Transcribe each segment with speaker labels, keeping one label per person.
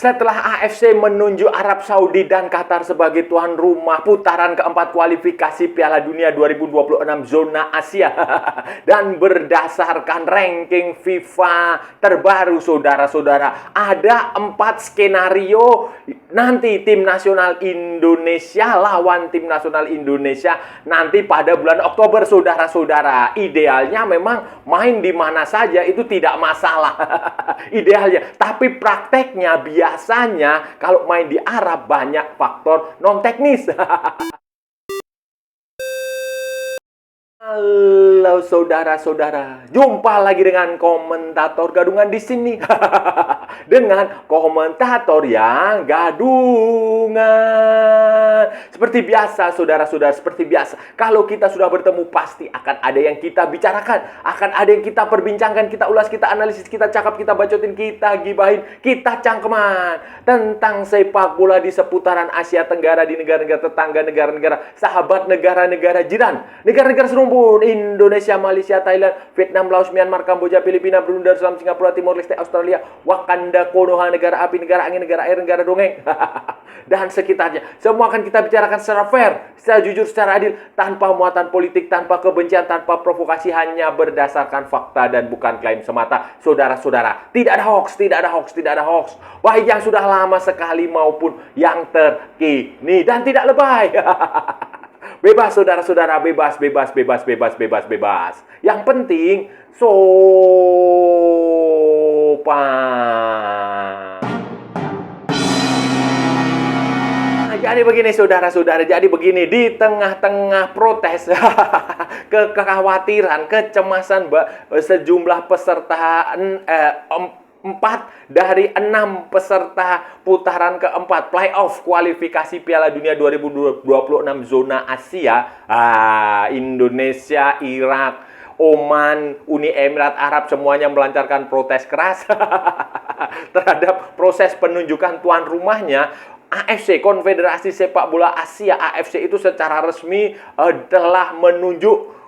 Speaker 1: Setelah AFC menunjuk Arab Saudi dan Qatar sebagai tuan rumah putaran keempat kualifikasi Piala Dunia 2026 zona Asia dan berdasarkan ranking FIFA terbaru, saudara-saudara, ada 4 skenario nanti tim nasional Indonesia lawan tim nasional Indonesia nanti pada bulan Oktober, saudara-saudara. Idealnya memang main di mana saja itu tidak masalah. Idealnya, tapi prakteknya biasanya kalau main di Arab banyak faktor non teknis. Halo saudara-saudara, jumpa lagi dengan komentator gadungan di sini. Dengan komentator yang gadungan. Seperti biasa saudara-saudara, seperti biasa. Kalau kita sudah bertemu pasti akan ada yang kita bicarakan, akan ada yang kita perbincangkan, kita ulas, kita analisis, kita cakap, kita bacotin, kita gibahin, kita cangkeman tentang sepak bola di seputaran Asia Tenggara, di negara-negara tetangga, negara-negara sahabat, negara-negara jiran, negara-negara serumpun, Indonesia, Malaysia, Thailand, Vietnam, Laos, Myanmar, Kamboja, Filipina, Brunei Darussalam, Singapura, Timor Leste, Australia, Wakanda, Konoha, negara api, negara angin, negara air, negara dongeng, dan sekitarnya. Semua akan kita bicarakan secara fair, secara jujur, secara adil, tanpa muatan politik, tanpa kebencian, tanpa provokasi, hanya berdasarkan fakta dan bukan klaim semata. Saudara-saudara, tidak ada hoax, tidak ada hoax, tidak ada hoax. Baik yang sudah lama sekali maupun yang terkini dan tidak lebay. Bebas saudara-saudara, bebas, bebas, bebas, bebas, bebas, bebas. Yang penting sopan. Jadi begini saudara-saudara, jadi begini, di tengah-tengah protes, kekhawatiran, kecemasan sejumlah peserta 4 dari 6 peserta putaran keempat playoff kualifikasi Piala Dunia 2026 zona Asia, Indonesia, Irak, Oman, Uni Emirat Arab, semuanya melancarkan protes keras terhadap proses penunjukan tuan rumahnya. AFC, Konfederasi Sepak Bola Asia, AFC itu secara resmi telah menunjuk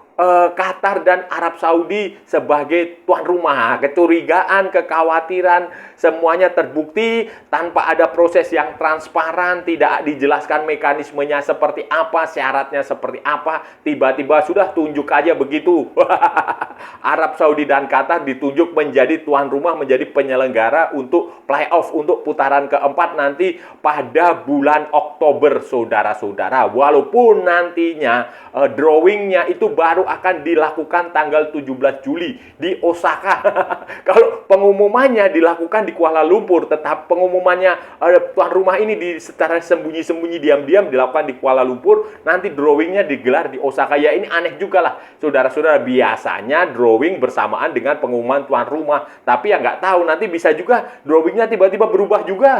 Speaker 1: Qatar dan Arab Saudi sebagai tuan rumah. Kecurigaan, kekhawatiran, semuanya terbukti tanpa ada proses yang transparan, tidak dijelaskan mekanismenya seperti apa, syaratnya seperti apa, tiba-tiba sudah tunjuk aja begitu. Arab Saudi dan Qatar ditunjuk menjadi tuan rumah, menjadi penyelenggara untuk playoff, untuk putaran keempat nanti pada bulan Oktober, saudara-saudara. Walaupun nantinya drawingnya itu baru akan dilakukan tanggal 17 Juli di Osaka. Kalau pengumumannya dilakukan di Kuala Lumpur, tetap pengumumannya tuan rumah ini secara sembunyi-sembunyi, diam-diam dilakukan di Kuala Lumpur, nanti drawingnya digelar di Osaka. Ya ini aneh juga lah, saudara-saudara. Biasanya drawing bersamaan dengan pengumuman tuan rumah, tapi ya nggak tahu, nanti bisa juga drawingnya tiba-tiba berubah juga.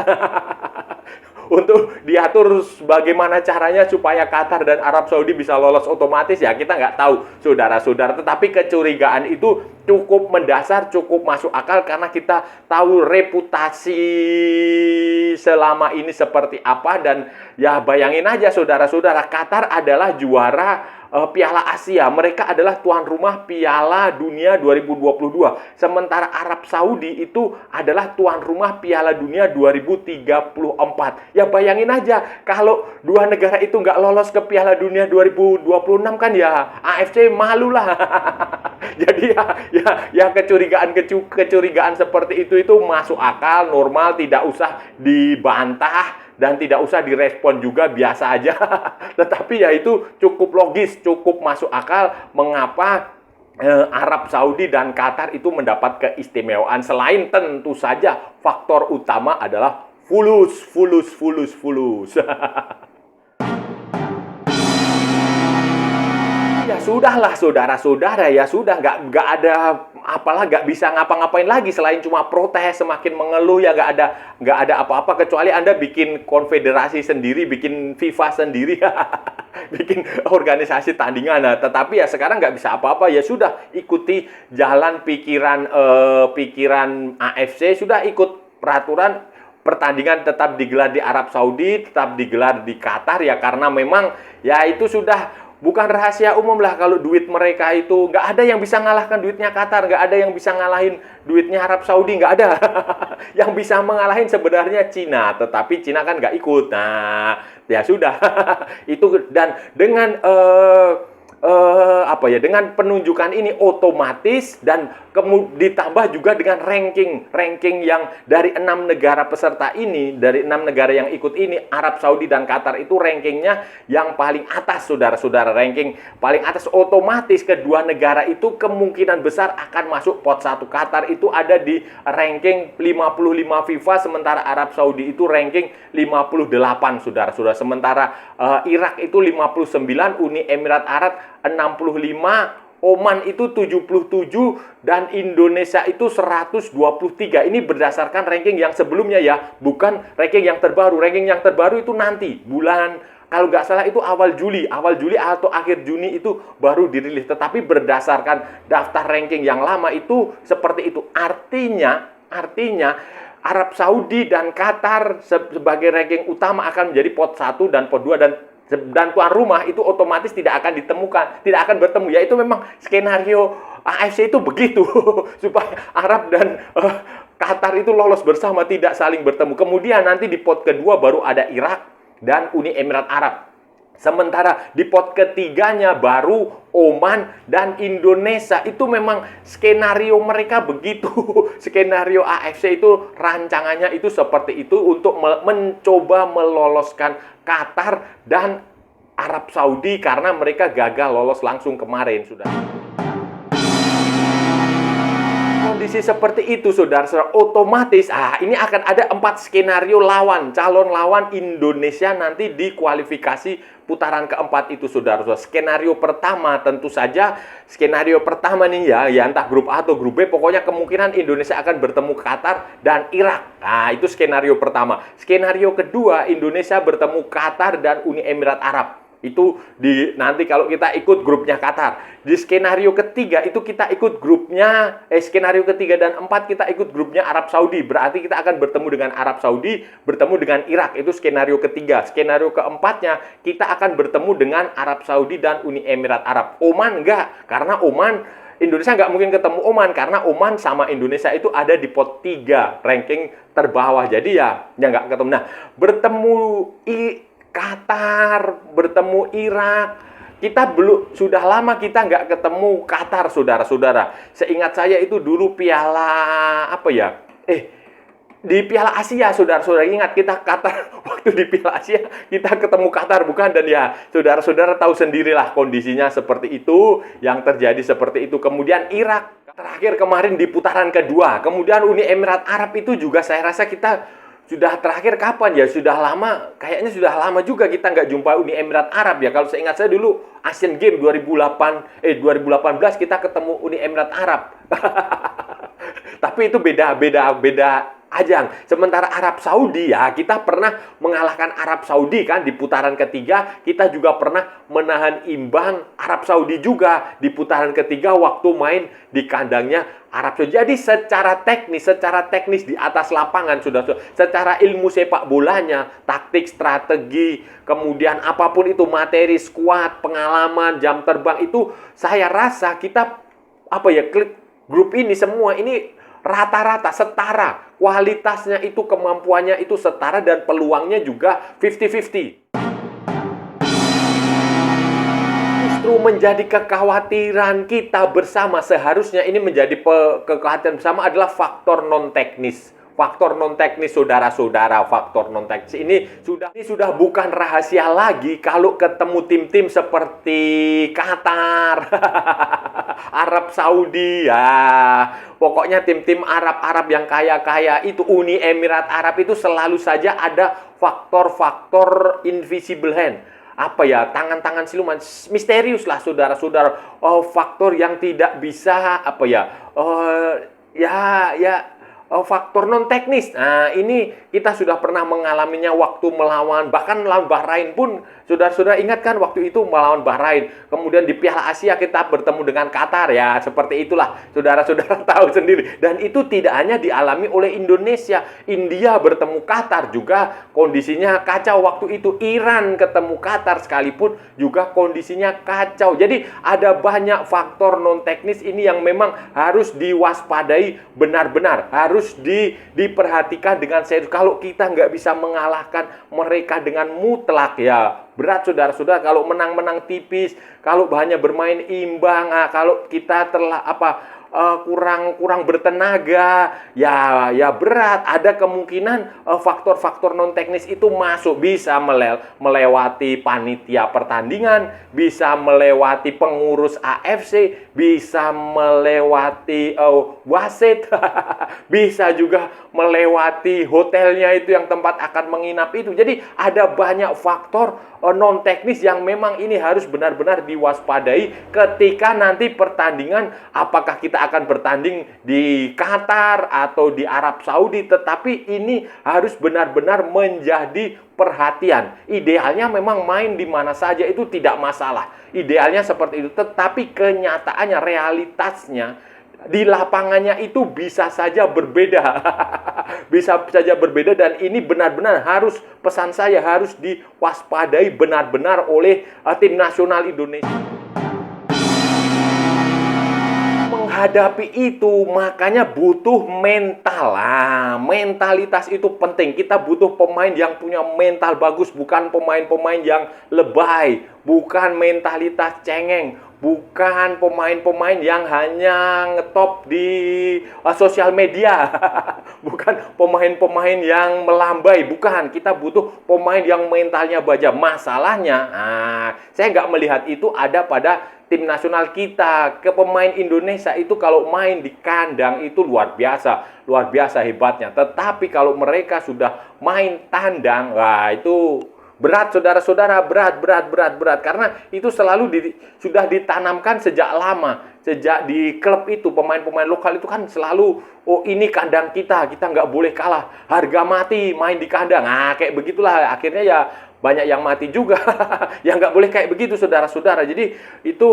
Speaker 1: Untuk diatur bagaimana caranya supaya Qatar dan Arab Saudi bisa lolos otomatis, ya kita nggak tahu, saudara-saudara. Tetapi kecurigaan itu cukup mendasar, cukup masuk akal, karena kita tahu reputasi selama ini seperti apa. Dan ya bayangin aja saudara-saudara, Qatar adalah juara Piala Asia. Mereka adalah tuan rumah Piala Dunia 2022. Sementara Arab Saudi itu adalah tuan rumah Piala Dunia 2034. Ya bayangin aja, kalau dua negara itu nggak lolos ke Piala Dunia 2026 kan ya AFC malu lah. Jadi ya kecurigaan seperti itu masuk akal, normal, tidak usah dibantah dan tidak usah direspon juga, biasa aja. Tetapi ya itu cukup logis, cukup masuk akal mengapa Arab Saudi dan Qatar itu mendapat keistimewaan. Selain tentu saja faktor utama adalah fulus. Ya sudahlah saudara-saudara, ya sudah, nggak ada apalah, nggak bisa ngapa-ngapain lagi selain cuma protes, semakin mengeluh. Ya nggak ada apa-apa kecuali Anda bikin konfederasi sendiri, bikin FIFA sendiri, bikin organisasi tandingan. Nah, tetapi ya sekarang nggak bisa apa-apa, ya sudah ikuti jalan pikiran AFC, sudah ikut peraturan. Pertandingan tetap digelar di Arab Saudi, tetap digelar di Qatar, ya karena memang ya itu sudah bukan rahasia umum lah kalau duit mereka itu nggak ada yang bisa ngalahkan duitnya Qatar, nggak ada yang bisa ngalahin duitnya Arab Saudi, nggak ada. Yang bisa mengalahin sebenarnya Cina, tetapi Cina kan nggak ikut. Nah, ya sudah. Itu dan dengan dengan penunjukan ini otomatis dan ditambah juga dengan ranking yang dari 6 negara peserta ini, dari 6 negara yang ikut ini, Arab Saudi dan Qatar itu rankingnya yang paling atas, saudara-saudara. Ranking paling atas, otomatis kedua negara itu kemungkinan besar akan masuk pot 1. Qatar itu ada di ranking 55 FIFA, sementara Arab Saudi itu ranking 58, saudara-saudara. Sementara Irak itu 59, Uni Emirat Arab 65, Oman itu 77, dan Indonesia itu 123. Ini berdasarkan ranking yang sebelumnya ya, bukan ranking yang terbaru. Ranking yang terbaru itu nanti bulan, kalau nggak salah itu awal Juli atau akhir Juni itu baru dirilis. Tetapi berdasarkan daftar ranking yang lama itu seperti itu. Artinya Arab Saudi dan Qatar sebagai ranking utama akan menjadi pot 1 dan pot 2, dan tuan rumah itu otomatis tidak akan ditemukan, tidak akan bertemu. Ya itu memang skenario AFC itu begitu. Supaya Arab dan Qatar itu lolos bersama, tidak saling bertemu. Kemudian nanti di pot kedua baru ada Irak dan Uni Emirat Arab. Sementara di pot ketiganya baru Oman dan Indonesia. Itu memang skenario mereka begitu. Skenario AFC itu rancangannya itu seperti itu untuk mencoba meloloskan Qatar dan Arab Saudi karena mereka gagal lolos langsung kemarin, sudah. Kondisi seperti itu, saudara-saudara, otomatis ini akan ada 4 skenario calon lawan Indonesia nanti di kualifikasi putaran keempat itu, saudara-saudara. Skenario pertama tentu saja, skenario pertama nih ya entah grup A atau grup B, pokoknya kemungkinan Indonesia akan bertemu Qatar dan Irak. Nah, itu skenario pertama. Skenario kedua, Indonesia bertemu Qatar dan Uni Emirat Arab. Itu nanti kalau kita ikut grupnya Qatar. Di skenario ketiga itu kita ikut grupnya, skenario ketiga dan 4 kita ikut grupnya Arab Saudi. Berarti kita akan bertemu dengan Arab Saudi, bertemu dengan Irak. Itu skenario ketiga. Skenario keempatnya kita akan bertemu dengan Arab Saudi dan Uni Emirat Arab. Oman enggak, karena Indonesia nggak mungkin ketemu Oman, karena Oman sama Indonesia itu ada di pot 3 ranking terbawah. Jadi ya nggak ketemu. Nah, bertemu Qatar, bertemu Irak. Sudah lama kita nggak ketemu Qatar, saudara-saudara. Seingat saya itu dulu di Piala Asia, saudara-saudara. Ingat kita Qatar, waktu di Piala Asia kita ketemu Qatar, bukan? Dan ya, saudara-saudara tahu sendirilah kondisinya seperti itu, yang terjadi seperti itu. Kemudian Irak, terakhir kemarin di putaran kedua. Kemudian Uni Emirat Arab itu juga saya rasa kita sudah terakhir kapan ya? Kayaknya sudah lama juga kita nggak jumpa Uni Emirat Arab ya. Kalau saya ingat saya dulu Asian Games 2018 kita ketemu Uni Emirat Arab. Tapi itu beda ajang. Sementara Arab Saudi ya, kita pernah mengalahkan Arab Saudi kan di putaran ketiga. Kita juga pernah menahan imbang Arab Saudi juga di putaran ketiga waktu main di kandangnya Arab Saudi. Jadi secara teknis di atas lapangan sudah, secara ilmu sepak bolanya, taktik, strategi, kemudian apapun itu, materi, skuad, pengalaman, jam terbang, itu saya rasa kita grup ini semua ini rata-rata setara. Kualitasnya itu, kemampuannya itu setara, dan peluangnya juga 50-50. Justru menjadi kekhawatiran kita bersama, seharusnya ini menjadi kekhawatiran bersama adalah faktor non-teknis. Faktor non-teknis, saudara-saudara, faktor non-teknis ini sudah bukan rahasia lagi kalau ketemu tim-tim seperti Qatar, Arab Saudi, ya. Pokoknya tim-tim Arab yang kaya-kaya itu, Uni Emirat Arab itu selalu saja ada faktor-faktor invisible hand. Tangan-tangan siluman, misterius lah, saudara-saudara. Faktor yang tidak bisa, faktor non teknis. Nah, ini kita sudah pernah mengalaminya waktu melawan, bahkan melawan Bahrain pun, saudara-saudara ingat kan waktu itu melawan Bahrain. Kemudian di Piala Asia kita bertemu dengan Qatar, ya seperti itulah. Saudara-saudara tahu sendiri. Dan itu tidak hanya dialami oleh Indonesia. India bertemu Qatar juga kondisinya kacau waktu itu. Iran ketemu Qatar sekalipun juga kondisinya kacau. Jadi ada banyak faktor non teknis ini yang memang harus diwaspadai benar-benar, harus diperhatikan dengan serius. Kalau kita nggak bisa mengalahkan mereka dengan mutlak, ya berat saudara-saudara. Kalau menang-menang tipis, kalau hanya bermain imbang, kalau kita kurang bertenaga, ya berat. Ada kemungkinan faktor-faktor non teknis itu masuk, bisa melewati panitia pertandingan, bisa melewati pengurus AFC, bisa melewati wasit, bisa juga melewati hotelnya itu yang tempat akan menginap itu. Jadi ada banyak faktor non teknis yang memang ini harus benar-benar diwaspadai ketika nanti pertandingan, apakah kita akan bertanding di Qatar atau di Arab Saudi. Tetapi ini harus benar-benar menjadi perhatian. Idealnya memang main di mana saja itu tidak masalah. Idealnya seperti itu. Tetapi kenyataannya, realitasnya di lapangannya itu bisa saja berbeda. Bisa saja berbeda, dan ini benar-benar harus, pesan saya, harus diwaspadai benar-benar oleh tim nasional Indonesia. Menghadapi itu makanya butuh mental. Mentalitas itu penting. Kita butuh pemain yang punya mental bagus, bukan pemain-pemain yang lebay, bukan mentalitas cengeng, bukan pemain-pemain yang hanya ngetop di sosial media. Bukan pemain-pemain yang melambai. Bukan. Kita butuh pemain yang mentalnya baja. Masalahnya, saya nggak melihat itu ada pada tim nasional kita. Ke pemain Indonesia itu kalau main di kandang itu luar biasa hebatnya. Tetapi kalau mereka sudah main tandang, wah itu berat saudara-saudara, berat. Karena itu selalu sudah ditanamkan sejak lama. Sejak di klub itu, pemain-pemain lokal itu kan selalu, oh ini kandang kita nggak boleh kalah. Harga mati main di kandang. Kayak begitulah. Akhirnya ya banyak yang mati juga. Yang nggak boleh kayak begitu saudara-saudara. Jadi itu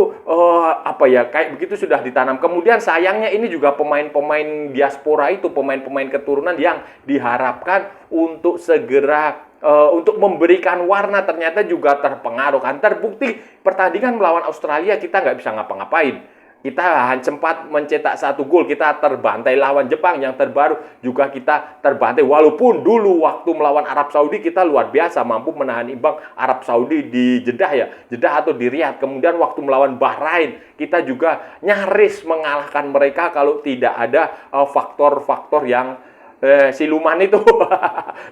Speaker 1: kayak begitu sudah ditanam. Kemudian sayangnya ini juga pemain-pemain diaspora itu, pemain-pemain keturunan yang diharapkan untuk segera untuk memberikan warna, ternyata juga terpengaruh kan. Terbukti pertandingan melawan Australia kita nggak bisa ngapa-ngapain. Kita hanya sempat mencetak 1 gol, kita terbantai lawan Jepang yang terbaru juga kita terbantai. Walaupun dulu waktu melawan Arab Saudi kita luar biasa mampu menahan imbang Arab Saudi di Jeddah atau di Riyadh. Kemudian waktu melawan Bahrain kita juga nyaris mengalahkan mereka kalau tidak ada faktor-faktor yang siluman itu.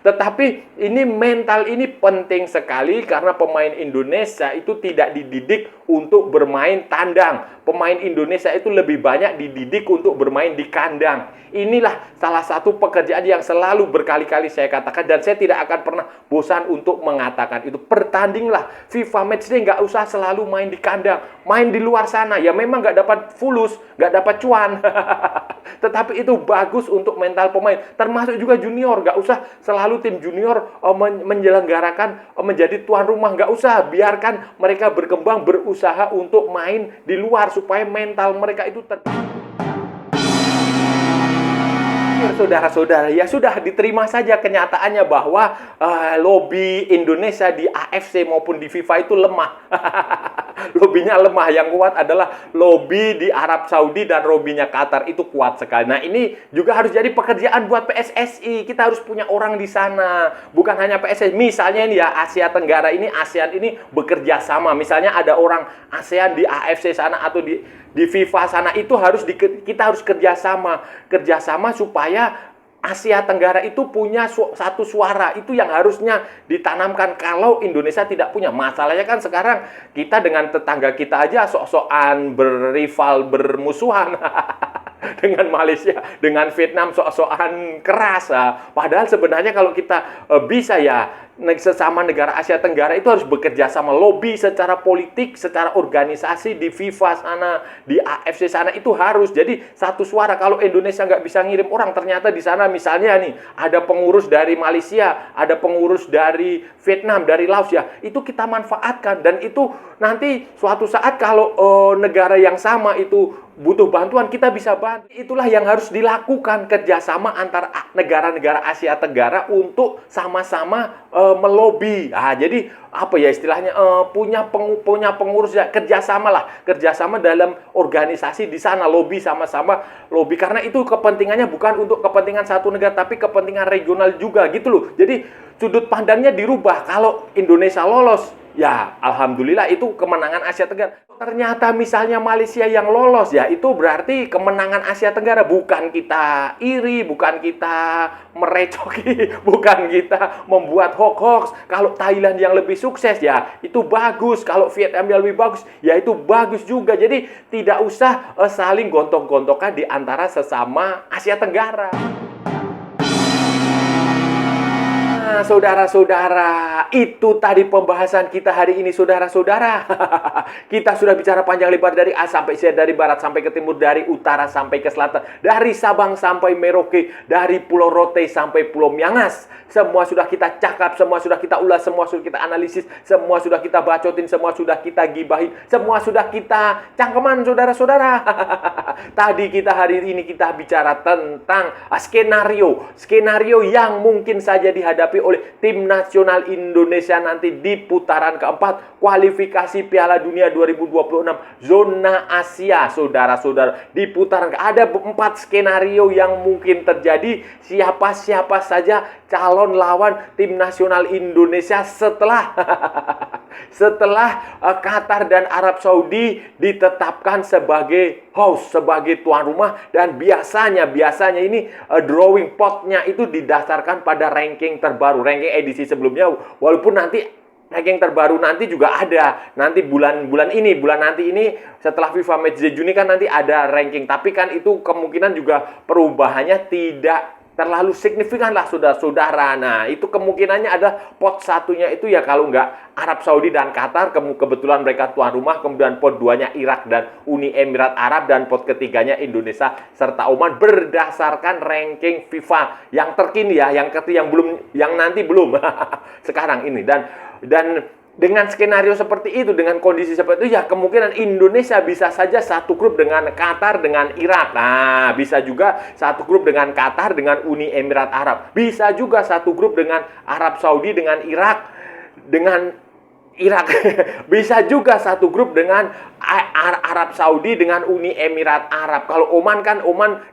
Speaker 1: Tetapi ini mental ini penting sekali karena pemain Indonesia itu tidak dididik untuk bermain tandang. Pemain Indonesia itu lebih banyak dididik untuk bermain di kandang. Inilah salah satu pekerjaan yang selalu berkali-kali saya katakan, dan saya tidak akan pernah bosan untuk mengatakan itu. Pertandinglah FIFA Matchday, nggak usah selalu main di kandang, main di luar sana. Ya memang nggak dapat fulus, nggak dapat cuan. Tetapi itu bagus untuk mental pemain. Termasuk juga junior, nggak usah selalu tim junior menyelenggarakan menjadi tuan rumah. Nggak usah, biarkan mereka berkembang, berusaha untuk main di luar supaya mental mereka itu saudara-saudara, ya sudah diterima saja kenyataannya bahwa lobby Indonesia di AFC maupun di FIFA itu lemah. Lobbynya lemah. Yang kuat adalah lobby di Arab Saudi dan lobbynya Qatar itu kuat sekali. Nah ini juga harus jadi pekerjaan buat PSSI. Kita harus punya orang di sana. Bukan hanya PSSI. Misalnya ini ya Asia Tenggara ini, ASEAN ini bekerja sama. Misalnya ada orang ASEAN di AFC sana atau di FIFA sana, itu kita harus kerjasama supaya Asia Tenggara itu punya satu suara. Itu yang harusnya ditanamkan. Kalau Indonesia tidak punya, masalahnya kan sekarang kita dengan tetangga kita aja sok-sokan berrival, bermusuhan. dengan Malaysia, dengan Vietnam sok-sokan keras. Padahal sebenarnya kalau kita bisa ya sesama negara Asia Tenggara itu harus bekerja sama, lobby secara politik, secara organisasi di FIFA sana, di AFC sana itu harus. Jadi satu suara. Kalau Indonesia nggak bisa ngirim orang, ternyata di sana misalnya nih ada pengurus dari Malaysia, ada pengurus dari Vietnam, dari Laos ya, itu kita manfaatkan dan itu nanti suatu saat kalau negara yang sama itu butuh bantuan, kita bisa bantu. Itulah yang harus dilakukan, kerjasama antara negara-negara Asia Tenggara untuk sama-sama melobi. Jadi apa ya istilahnya, punya pengurus ya, kerjasama dalam organisasi di sana, lobi sama-sama lobi, karena itu kepentingannya bukan untuk kepentingan satu negara tapi kepentingan regional juga gitu loh. Jadi sudut pandangnya dirubah. Kalau Indonesia lolos, ya alhamdulillah itu kemenangan Asia Tenggara. Ternyata misalnya Malaysia yang lolos, ya itu berarti kemenangan Asia Tenggara. Bukan kita iri, bukan kita merecoki, bukan kita membuat hoax. Kalau Thailand yang lebih sukses, ya itu bagus. Kalau Vietnam yang lebih bagus, ya itu bagus juga. Jadi tidak usah saling gontok-gontokan di antara sesama Asia Tenggara. Nah, saudara-saudara, itu tadi pembahasan kita hari ini, saudara-saudara. Kita sudah bicara panjang lebar dari A sampai Z, dari barat sampai ke timur, dari utara sampai ke selatan, dari Sabang sampai Merauke, dari Pulau Rote sampai Pulau Miangas. Semua sudah kita cakap, semua sudah kita ulas, semua sudah kita analisis, semua sudah kita bacotin, semua sudah kita gibahin, semua sudah kita cangkeman, saudara-saudara. Tadi hari ini kita bicara tentang skenario yang mungkin saja dihadapi oleh tim nasional Indonesia nanti di putaran keempat kualifikasi Piala Dunia 2026 zona Asia, saudara-saudara. Di putaran ada 4 skenario yang mungkin terjadi. Siapa saja calon lawan tim nasional Indonesia setelah Qatar dan Arab Saudi ditetapkan sebagai host, sebagai tuan rumah. Dan biasanya ini drawing potnya itu didasarkan pada ranking terbaru, ranking edisi sebelumnya. Walaupun nanti ranking terbaru nanti juga ada, nanti bulan nanti ini setelah FIFA Matchday Juni kan nanti ada ranking, tapi kan itu kemungkinan juga perubahannya tidak terlalu signifikan lah, saudara-saudara. Nah, itu kemungkinannya ada pot satunya itu ya kalau nggak Arab Saudi dan Qatar, kebetulan mereka tuan rumah, kemudian pot 2-nya Irak dan Uni Emirat Arab, dan pot ketiganya Indonesia serta Oman berdasarkan ranking FIFA yang terkini ya, yang nanti belum sekarang ini. Dan dengan skenario seperti itu, dengan kondisi seperti itu, ya kemungkinan Indonesia bisa saja satu grup dengan Qatar, dengan Irak. Nah, bisa juga satu grup dengan Qatar, dengan Uni Emirat Arab. Bisa juga satu grup dengan Arab Saudi, dengan Irak. Bisa juga satu grup dengan Arab Saudi, dengan Uni Emirat Arab. Kalau Oman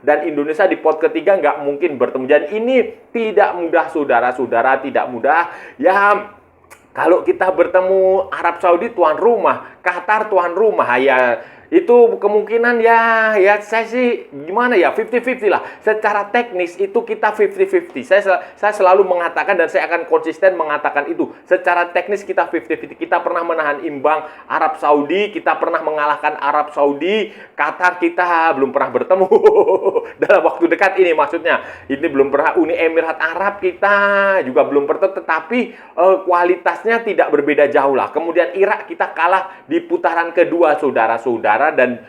Speaker 1: dan Indonesia di pot ketiga nggak mungkin bertemu. Dan ini tidak mudah, saudara-saudara, tidak mudah. Ya, kalau kita bertemu Arab Saudi tuan rumah, Qatar tuan rumah, ya itu kemungkinan ya saya sih gimana ya, 50-50 lah. Secara teknis itu kita 50-50. Saya selalu mengatakan dan saya akan konsisten mengatakan itu. Secara teknis kita 50-50. Kita pernah menahan imbang Arab Saudi, kita pernah mengalahkan Arab Saudi. Qatar kita belum pernah bertemu dalam waktu dekat ini, maksudnya. Ini belum pernah. Uni Emirat Arab kita juga belum pernah, tetapi kualitasnya tidak berbeda jauh lah. Kemudian Irak kita kalah di putaran kedua, saudara-saudara. Dan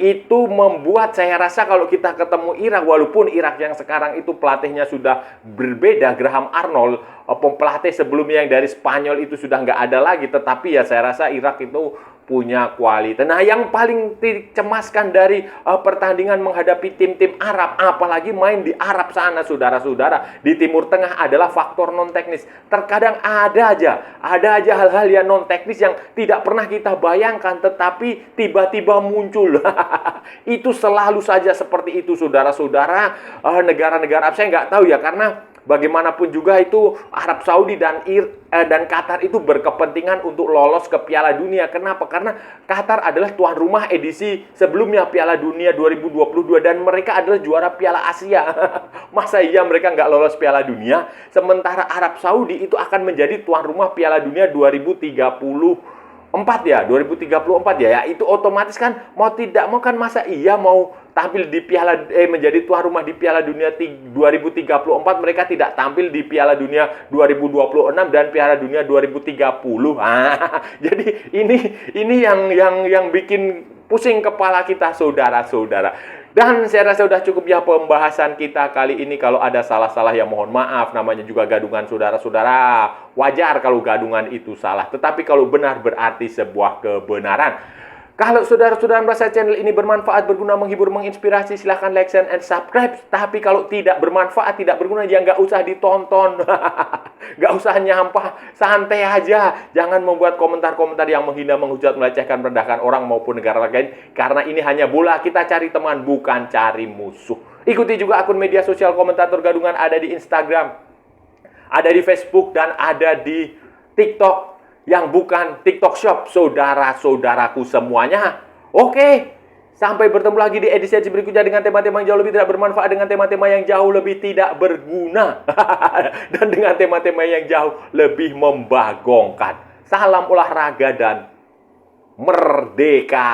Speaker 1: itu membuat saya rasa kalau kita ketemu Irak, walaupun Irak yang sekarang itu pelatihnya sudah berbeda, Graham Arnold, pelatih sebelumnya yang dari Spanyol itu sudah nggak ada lagi, tetapi ya saya rasa Irak itu punya kualitas. Nah, yang paling dicemaskan dari pertandingan menghadapi tim-tim Arab, apalagi main di Arab sana, saudara-saudara, di Timur Tengah, adalah faktor non-teknis. Terkadang ada aja hal-hal yang non-teknis yang tidak pernah kita bayangkan, tetapi tiba-tiba muncul. Itu selalu saja seperti itu, saudara-saudara. Negara-negara Arab, saya nggak tahu ya, karena bagaimanapun juga itu Arab Saudi dan Qatar itu berkepentingan untuk lolos ke Piala Dunia. Kenapa? Karena Qatar adalah tuan rumah edisi sebelumnya Piala Dunia 2022 dan mereka adalah juara Piala Asia. Masa iya mereka nggak lolos Piala Dunia? Sementara Arab Saudi itu akan menjadi tuan rumah Piala Dunia 2030 ya, 2034 ya, ya itu otomatis kan mau tidak mau kan masa iya mau tampil di menjadi tuan rumah di Piala Dunia 2034 mereka tidak tampil di Piala Dunia 2026 dan Piala Dunia 2030. Jadi ini yang bikin pusing kepala kita saudara-saudara. Dan saya rasa sudah cukup ya pembahasan kita kali ini. Kalau ada salah-salah ya mohon maaf. Namanya juga gadungan saudara-saudara. Wajar kalau gadungan itu salah. Tetapi kalau benar berarti sebuah kebenaran. Kalau saudara-saudara merasa channel ini bermanfaat, berguna, menghibur, menginspirasi, silahkan like, share, and subscribe. Tapi kalau tidak bermanfaat, tidak berguna, ya nggak usah ditonton. Nggak usah nyampah, santai aja. Jangan membuat komentar-komentar yang menghina, menghujat, melecehkan, merendahkan orang maupun negara lain. Karena ini hanya bola, kita cari teman, bukan cari musuh. Ikuti juga akun media sosial komentator gadungan ada di Instagram, ada di Facebook, dan ada di TikTok. Yang bukan TikTok Shop, saudara-saudaraku semuanya. Oke, sampai bertemu lagi di edisi berikutnya dengan tema-tema yang jauh lebih tidak bermanfaat, dengan tema-tema yang jauh lebih tidak berguna, dan dengan tema-tema yang jauh lebih membagongkan. Salam olahraga dan merdeka!